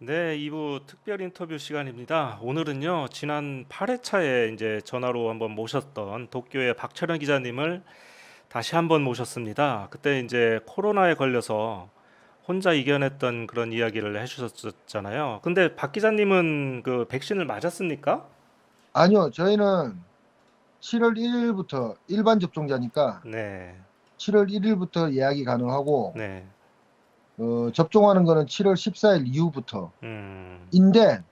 네, 2부 특별 인터뷰 시간입니다. 오늘은요, 지난 8회차에 이제 전화로 한번 모셨던 도쿄의 박철현 기자님을 다시 한번 모셨습니다. 그때 이제 코로나에 걸려서 혼자 이겨냈던 그런 이야기를 해주셨잖아요. 근데 박 기자님은 그 백신을 맞았습니까? 아니요, 저희는 7월 1일부터 일반 접종자니까 네, 7월 1일부터 예약이 가능하고, 네, 접종하는 거는 7월 14일 이후부터인데, 음,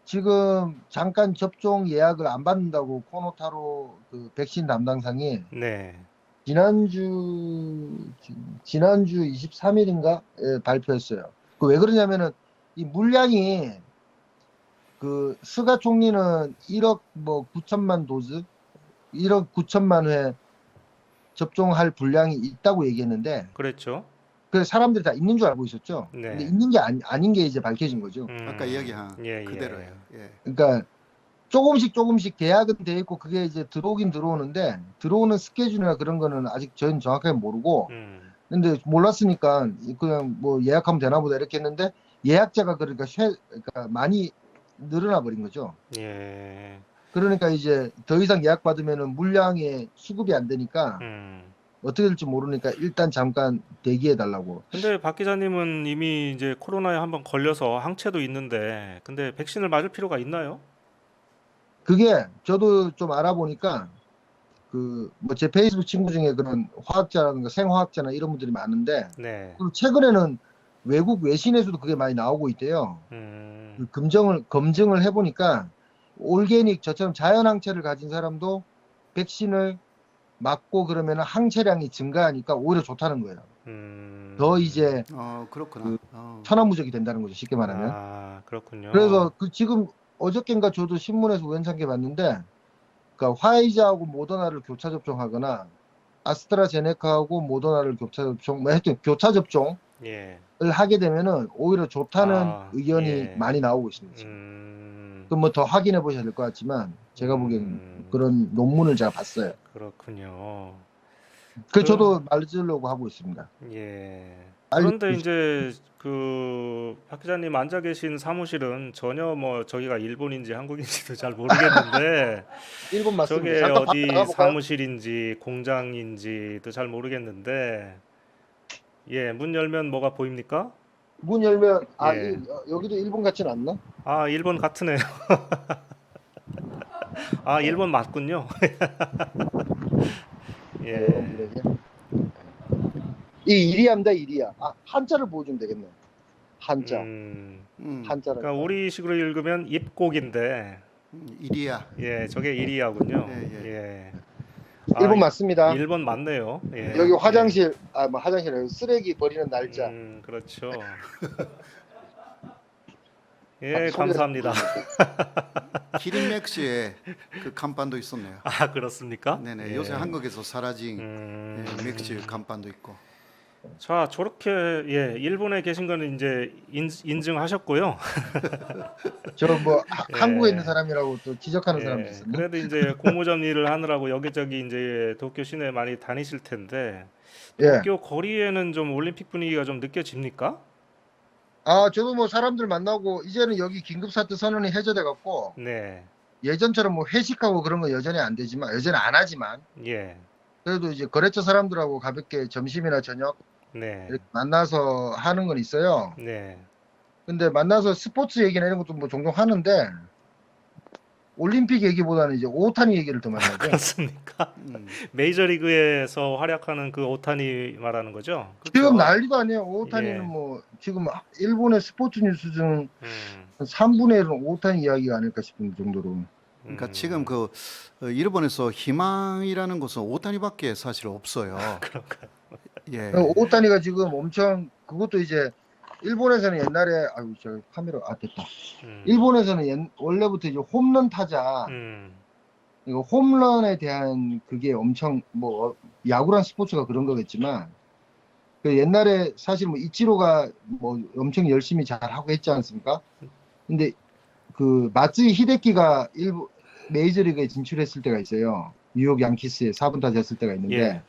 지금 잠깐 접종 예약을 안 받는다고 코노타로 그 백신 담당상이 네, 지난주, 지난주 23일인가 발표했어요. 그 왜 그러냐면은 이 물량이 그 스가 총리는 1억 뭐 9천만 도즈, 1억 9천만 회 접종할 분량이 있다고 얘기했는데 그랬죠. 그 사람들이 다 있는 줄 알고 있었죠. 근데 네, 있는 게 아닌 게 이제 밝혀진 거죠. 아까 이야기한 예, 예, 그대로예요. 예. 그러니까 조금씩 계약은 돼 있고 그게 이제 들어오긴 들어오는데 들어오는 스케줄이나 그런 거는 아직 저희는 정확하게 모르고, 근데 몰랐으니까 그냥 뭐 예약하면 되나 보다 이렇게 했는데 예약자가 그러니까 많이 늘어나 버린 거죠. 예, 그러니까 이제 더 이상 예약 받으면은 물량에 수급이 안 되니까 음. 어떻게 될지 모르니까 일단 잠깐 대기해 달라고. 근데 박 기자님은 이미 이제 코로나에 한번 걸려서 항체도 있는데, 근데 백신을 맞을 필요가 있나요? 그게 저도 좀 알아보니까 그 뭐 제 페이스북 친구 중에 그런 화학자라든가 생화학자나 이런 분들이 많은데, 네. 그리고 최근에는 외국 외신에서도 그게 많이 나오고 있대요. 그 검증을 해보니까 올게닉 저처럼 자연 항체를 가진 사람도 백신을 맞고 그러면 항체량이 증가하니까 오히려 좋다는 거예요. 더 이제 그렇구나. 그 천하무적이 된다는 거죠, 쉽게 말하면. 아, 그래서 그렇군요. 그 지금 어저께인가 저도 신문에서 우연찮게 봤는데, 그러니까 화이자하고 모더나를 교차 접종하거나 아스트라제네카하고 모더나를 교차 접종, 뭐 하여튼 교차 접종을 예. 하게 되면은 오히려 좋다는 아, 의견이 예. 많이 나오고 있습니다, 지금. 음, 그 뭐 더 확인해 보셔야 될 것 같지만 제가 보기엔 음, 그런 논문을 제가 봤어요. 그렇군요. 그 그, 저도 말려고 하고 있습니다. 예. 빨리. 그런데 이제 그 박 기자님 앉아 계신 사무실은 전혀 뭐 저기가 일본인지 한국인지도 잘 모르겠는데, 일본 맞습니다. 저게 잠깐 밖에 어디 나가볼까요? 사무실인지 공장인지도 잘 모르겠는데, 예, 문 열면 뭐가 보입니까? 문 열면 예. 여기도 일본 같지는 않나? 아, 일본 같으네요. 아, 일본 맞군요. 예. 여러분들에게 이 이리야입니다. 이리야. 한자를 보여주면 되겠네. 한자. 한자를. 그러니까 우리식으로 읽으면 입곡인데, 일이야. 예, 저게 일이하군요. 예, 예. 예. 아, 일본 맞습니다. 일본 맞네요. 예, 여기 예. 화장실, 뭐 화장실 아니고 쓰레기 버리는 날짜. 그렇죠. 밖에 예, 소리가 감사합니다. 키링맥스에 그 간판도 있었네요. 아, 그렇습니까? 네네. 예. 요새 한국에서 사라진 음, 맥스 간판도 있고. 자, 저렇게, 예, 일본에 계신 거는 이제 인증하셨고요. 저 뭐 한국에 있는 예. 사람이라고 또 지적하는 사람도 예, 있었네. 그래도 이제 공모전 일을 하느라고 여기저기 이제 도쿄 시내 많이 다니실 텐데 예. 도쿄 거리에는 좀 올림픽 분위기가 좀 느껴집니까? 저도 뭐 사람들 만나고 이제는 여기 긴급사태 선언이 해제돼 갖고 네, 예전처럼 뭐 회식하고 그런 거 여전히 안 되지만, 여전히 안 하지만 예, 그래도 이제 거래처 사람들하고 가볍게 점심이나 저녁 네, 이렇게 만나서 하는 건 있어요. 네. 근데 만나서 스포츠 얘기나 이런 것도 뭐 종종 하는데 올림픽 얘기보다는 이제 오타니 얘기를 더 많이 하죠. 그렇습니까? 음, 메이저리그에서 활약하는 그 오타니 말하는 거죠? 지금 그렇죠. 난리도 아니에요. 오타니는 예, 뭐 지금 일본의 스포츠 뉴스 중 음, 3분의 1은 오타니 이야기가 아닐까 싶은 정도로. 그러니까 지금 그 일본에서 희망이라는 것은 오타니밖에 사실 없어요. 그런가요? 예. 오타니가 지금 엄청, 그것도 이제 일본에서는 옛날에, 아유 저 카메라 됐다. 일본에서는 원래부터 이제 홈런 타자, 음, 이거 홈런에 대한 그게 엄청 뭐 야구란 스포츠가 그런 거겠지만, 그 옛날에 사실 뭐 이치로가 뭐 엄청 열심히 잘 하고 했지 않습니까? 근데 그 마츠이 히데키가 일부 메이저리그에 진출했을 때가 있어요. 뉴욕 양키스에 4분 타자였을 때가 있는데, 예,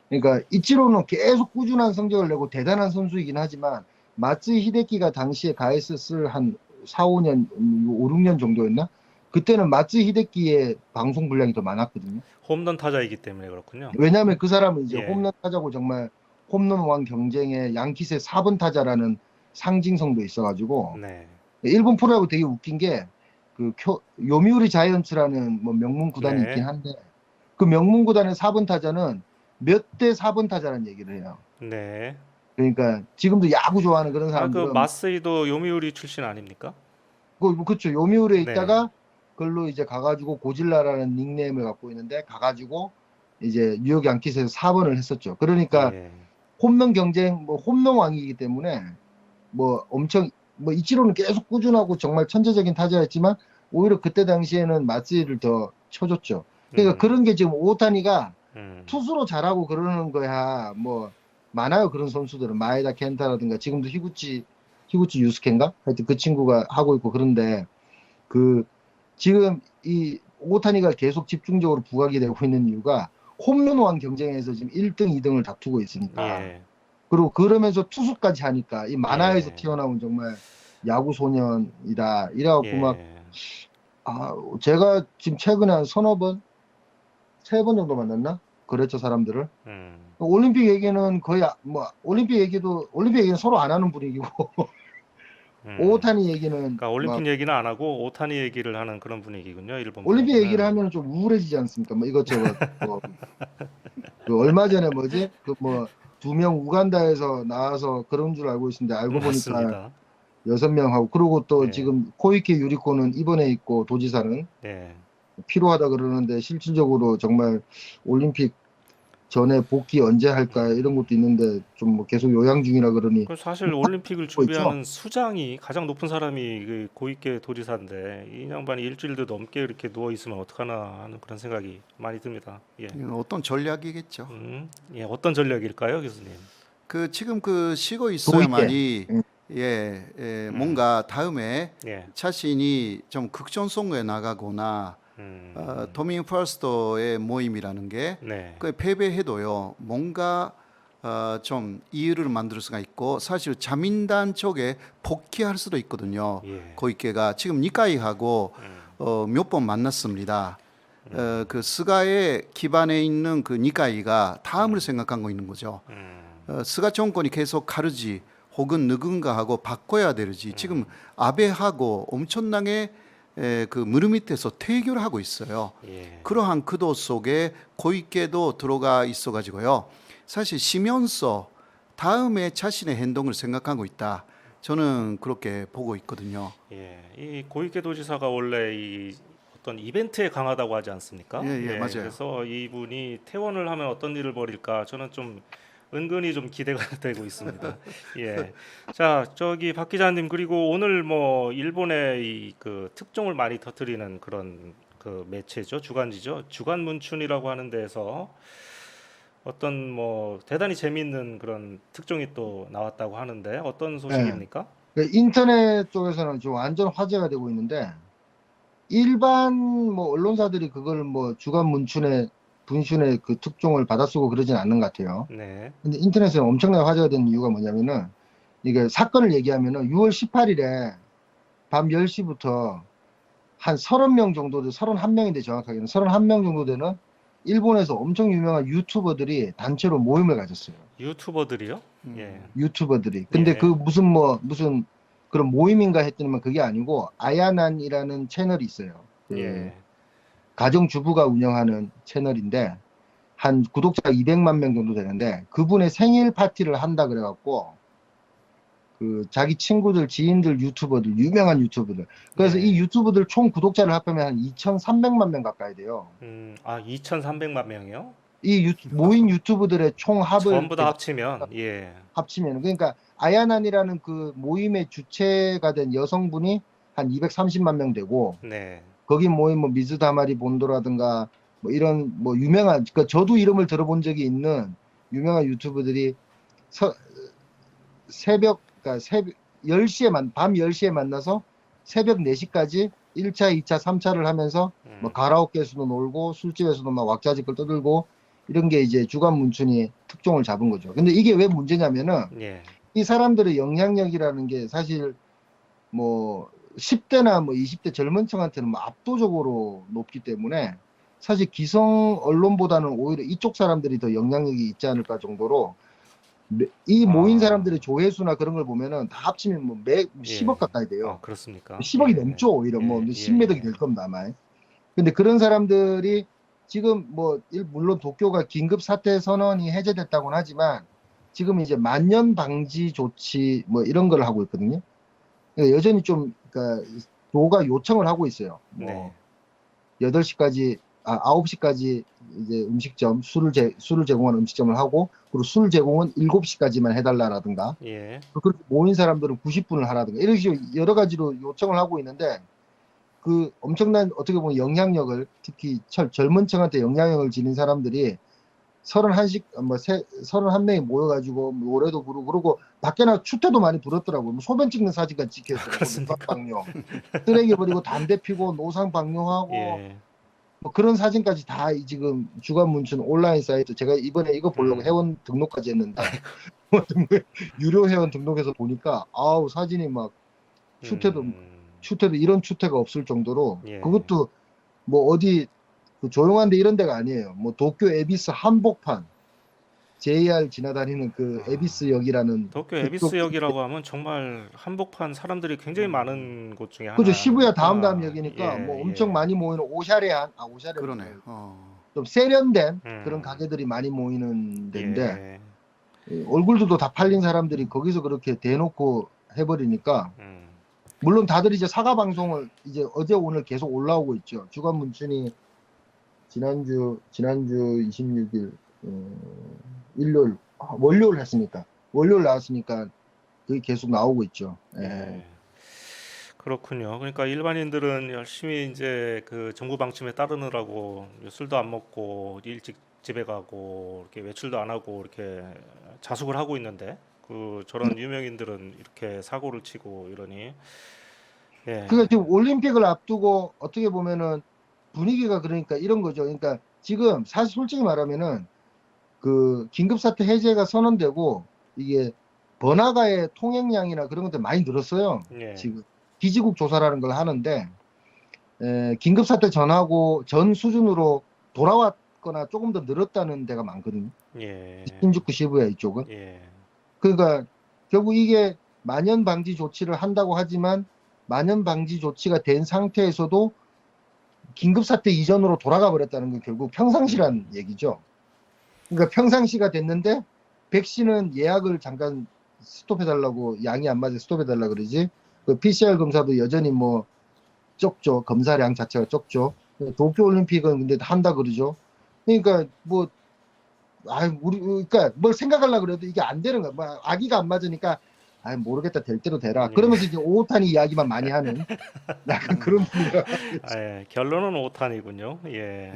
그러니까 이치로는 계속 꾸준한 성적을 내고 대단한 선수이긴 하지만 마츠 히데키가 당시에 가했었을 한 4, 5년, 5, 6년 정도였나? 그때는 마츠 히데키의 방송 분량이 더 많았거든요. 홈런 타자이기 때문에 그렇군요. 왜냐하면 그 사람은 이제 예. 홈런 타자고 정말 홈런 왕 경쟁에 양키스의 4번 타자라는 상징성도 있어가지고 네. 일본 프로야구 되게 웃긴 게 그 요미우리 자이언츠라는 뭐 명문 구단이 네. 있긴 한데 그 명문 구단의 4번 타자는 몇 대 4번 타자라는 얘기를 해요. 네. 그러니까 지금도 야구 좋아하는 그런 그 사람들은 마스이도 요미우리 출신 아닙니까? 그렇죠. 요미우리에 네. 있다가 그걸로 이제 가가지고 고질라라는 닉네임을 갖고 있는데 가가지고 이제 뉴욕 양키스에서 4번을 했었죠. 그러니까 예. 홈런 경쟁, 뭐 홈런 왕이기 때문에 뭐 엄청 뭐 이치로는 계속 꾸준하고 정말 천재적인 타자였지만 오히려 그때 당시에는 마쓰이를 더 쳐줬죠. 그러니까 음. 그런 게 지금 오타니가 음. 투수로 잘하고 그러는 거야. 뭐 많아요 그런 선수들은 마에다 켄타라든가 지금도 히구치 유스케인가? 하여튼 그 친구가 하고 있고 그런데 그 지금 이 오타니가 계속 집중적으로 부각이 되고 있는 이유가 홈런왕 경쟁에서 지금 1등, 2등을 다투고 있으니까. 예. 그리고 그러면서 투수까지 하니까 이 만화에서 예. 튀어나온 정말 야구 소년이다. 이래갖고 막 예. 제가 지금 최근에 한 서너 번, 3번 정도 만났나? 그랬죠 사람들을. 음. 올림픽 얘기는 거의 뭐 올림픽 얘기는 서로 안 하는 분위기고 오타니 얘기는 그러니까 막 올림픽 얘기는 안 하고 오타니 얘기를 하는 그런 분위기군요. 일본 올림픽 분위기는. 얘기를 하면 좀 우울해지지 않습니까? 뭐 이것저것 그 얼마 전에 뭐지? 그 뭐 2명 우간다에서 나와서 그런 줄 알고 있는데 알고 보니까 맞습니다. 6명하고 그리고 또 네. 지금 코이케 유리코는 입원해 있고 도지사는 예. 필요하다 그러는데 실질적으로 정말 올림픽 전에 복귀 언제 할까 이런 것도 있는데 좀 뭐 계속 요양 중이라 그러니 그 사실 올림픽을 있죠. 준비하는 수장이 가장 높은 사람이 그 고이케 도지사인데 이 양반이 일주일도 넘게 이렇게 누워 있으면 어떡하나 하는 그런 생각이 많이 듭니다. 예. 이건 어떤 전략이겠죠. 예, 어떤 전략일까요, 교수님? 그 지금 그 쉬고 도이케. 있어야만이 응. 뭔가 다음에 예. 자신이 좀 극전송에 나가거나 도민 퍼스트의 모임이라는 게 네. 그 패배해도요 뭔가 좀 이유를 만들 수가 있고 사실 자민당 쪽에 복귀할 수도 있거든요. 예. 고이케가 지금 니카이하고 몇 번 만났습니다. 그 스가의 기반에 있는 그 니카이가 다음을 생각하고 있는 거죠. 스가 정권이 계속 가르지 혹은 누군가하고 바꿔야 되지. 지금 아베하고 엄청나게 그 무릎 밑에서 대결을 하고 있어요. 예. 그러한 구도 속에 고이케도 들어가 있어가지고요. 사실 쉬면서 다음에 자신의 행동을 생각하고 있다. 저는 그렇게 보고 있거든요. 예. 이 고이케 도지사가 원래 이 어떤 이벤트에 강하다고 하지 않습니까? 예, 맞아요. 그래서 이분이 퇴원을 하면 어떤 일을 벌일까 저는 좀 은근히 좀 기대가 되고 있습니다. 예. 자, 저기 박 기자님 그리고 오늘 뭐 일본의 이 그 특종을 많이 터뜨리는 그런 그 매체죠, 주간지죠. 주간문춘이라고 하는 데에서 어떤 뭐 대단히 재미있는 그런 특종이 또 나왔다고 하는데 어떤 소식입니까? 그 인터넷 쪽에서는 좀 완전 화제가 되고 있는데 일반 뭐 언론사들이 그걸 뭐 주간 문춘의 분춘의 그 특종을 받아쓰고 그러진 않는 것 같아요. 네. 근데 인터넷에 엄청나게 화제가 된 이유가 뭐냐면은 이게 사건을 얘기하면은 6월 18일에 밤 10시부터 한 30명 정도, 31명인데 정확하게는 31명 정도 되는 일본에서 엄청 유명한 유튜버들이 단체로 모임을 가졌어요. 유튜버들이요? 예. 유튜버들이. 근데 예. 그 무슨 그런 모임인가 했더니만 그게 아니고 아야난이라는 채널이 있어요. 그 예. 가정주부가 운영하는 채널인데 한 구독자가 200만 명 정도 되는데 그분의 생일 파티를 한다 그래갖고 그 자기 친구들, 지인들, 유튜버들, 유명한 유튜버들. 그래서 네. 이 유튜버들 총 구독자를 합하면 한 2,300만 명 가까이 돼요. 2,300만 명이요? 이 모인 유튜브들의 총 합을 전부 다 합치면 예. 합치면 그러니까 아야난이라는 그 모임의 주체가 된 여성분이 한 230만 명 되고 네. 거기 모인 뭐 미즈다마리 본도라든가 뭐 이런 뭐 유명한 그러니까 저도 이름을 들어본 적이 있는 유명한 유튜브들이 새벽 10시에 밤 10시에 만나서 새벽 4시까지 1차, 2차, 3차를 하면서 뭐 가라오케에서도 놀고 술집에서도 막 왁자지껄 떠들고 이런 게 이제 주간 문춘이 특종을 잡은 거죠. 근데 이게 왜 문제냐면은 예. 이 사람들의 영향력이라는 게 사실 뭐 10대나 뭐 20대 젊은 층한테는 뭐 압도적으로 높기 때문에 사실 기성 언론보다는 오히려 이쪽 사람들이 더 영향력이 있지 않을까 정도로 이 모인 아. 사람들의 조회수나 그런 걸 보면은 다 합치면 뭐 매 10억 가까이 돼요. 그렇습니까? 10억이 예. 넘죠. 오히려 뭐 예, 10매덕이 예. 될 겁니다 아마. 근데 그런 사람들이 지금 뭐 물론 도쿄가 긴급 사태 선언이 해제됐다고는 하지만 지금 이제 만연 방지 조치 뭐 이런 걸 하고 있거든요. 그러니까 여전히 좀 그러니까 도가 요청을 하고 있어요. 뭐 네. 8시까지 9시까지 이제 음식점 술을 제공하는 음식점을 하고 그리고 술 제공은 7시까지만 해달라라든가 예. 그렇게 모인 사람들은 90분을 하라든가 이런 식으로 여러 가지로 요청을 하고 있는데 그 엄청난 어떻게 보면 영향력을 특히 젊은 층한테 영향력을 지닌 사람들이 31명이 모여가지고 노래도 부르고 그러고 밖에나 추태도 많이 불었더라고요. 뭐 소변 찍는 사진까지 찍혔어요. 그렇습니까? 노상방뇨. 쓰레기 버리고 담배 피고 노상방뇨하고 예. 뭐 그런 사진까지 다 지금 주간문춘 온라인 사이트 제가 이번에 이거 보려고 회원 등록까지 했는데 유료 회원 등록해서 보니까 아우 사진이 막 추태도 이런 추태가 없을 정도로 예. 그것도 뭐 어디 그 조용한 데 이런 데가 아니에요. 뭐 도쿄 에비스 한복판 JR 지나다니는 그 에비스역이라는 도쿄 그쪽 에비스역이라고 하면 정말 한복판 사람들이 굉장히 많은 곳 중에 그죠. 하나. 시부야 다음 역이니까 뭐 엄청 예. 많이 모이는 오샤레한 오샤레 그러네. 좀 세련된 음. 그런 가게들이 많이 모이는 데인데 예. 얼굴들도 다 팔린 사람들이 거기서 그렇게 대놓고 해버리니까 물론 다들 이제 사과 방송을 이제 어제 오늘 계속 올라오고 있죠. 주간문춘이 지난주 26일 월요일 했으니까 월요일 나왔으니까 그게 계속 나오고 있죠. 예. 그렇군요. 그러니까 일반인들은 열심히 이제 그 정부 방침에 따르느라고 술도 안 먹고 일찍 집에 가고 이렇게 외출도 안 하고 이렇게 자숙을 하고 있는데 그 저런 유명인들은 이렇게 사고를 치고 이러니 예. 그러니까 지금 올림픽을 앞두고 어떻게 보면은 분위기가 그러니까 이런 거죠. 그러니까 지금 사실 솔직히 말하면은 그 긴급사태 해제가 선언되고 이게 번화가의 통행량이나 그런 것들 많이 늘었어요. 예. 지금 기지국 조사라는 걸 하는데 긴급사태 전하고 전 수준으로 돌아왔거나 조금 더 늘었다는 데가 많거든요. 예. 신주쿠 시부야 이쪽은. 예. 그러니까 결국 이게 만연 방지 조치를 한다고 하지만 만연 방지 조치가 된 상태에서도 긴급사태 이전으로 돌아가 버렸다는 건 결국 평상시란 얘기죠. 그러니까 평상시가 됐는데 백신은 예약을 잠깐 스톱해달라고 양이 안 맞아 스톱해달라 그러지. 그 PCR 검사도 여전히 뭐 적죠. 검사량 자체가 적죠. 도쿄올림픽은 근데 한다 그러죠. 그러니까 뭐 우리 그러니까 뭘 생각하려고 그래도 이게 안 되는 거야. 뭐 아기가 안 맞으니까 모르겠다 될 대로 되라. 그러면서 이제 오타니 이야기만 많이 하는 약간 그런 분위기가 예. 결론은 오탄이군요. 예.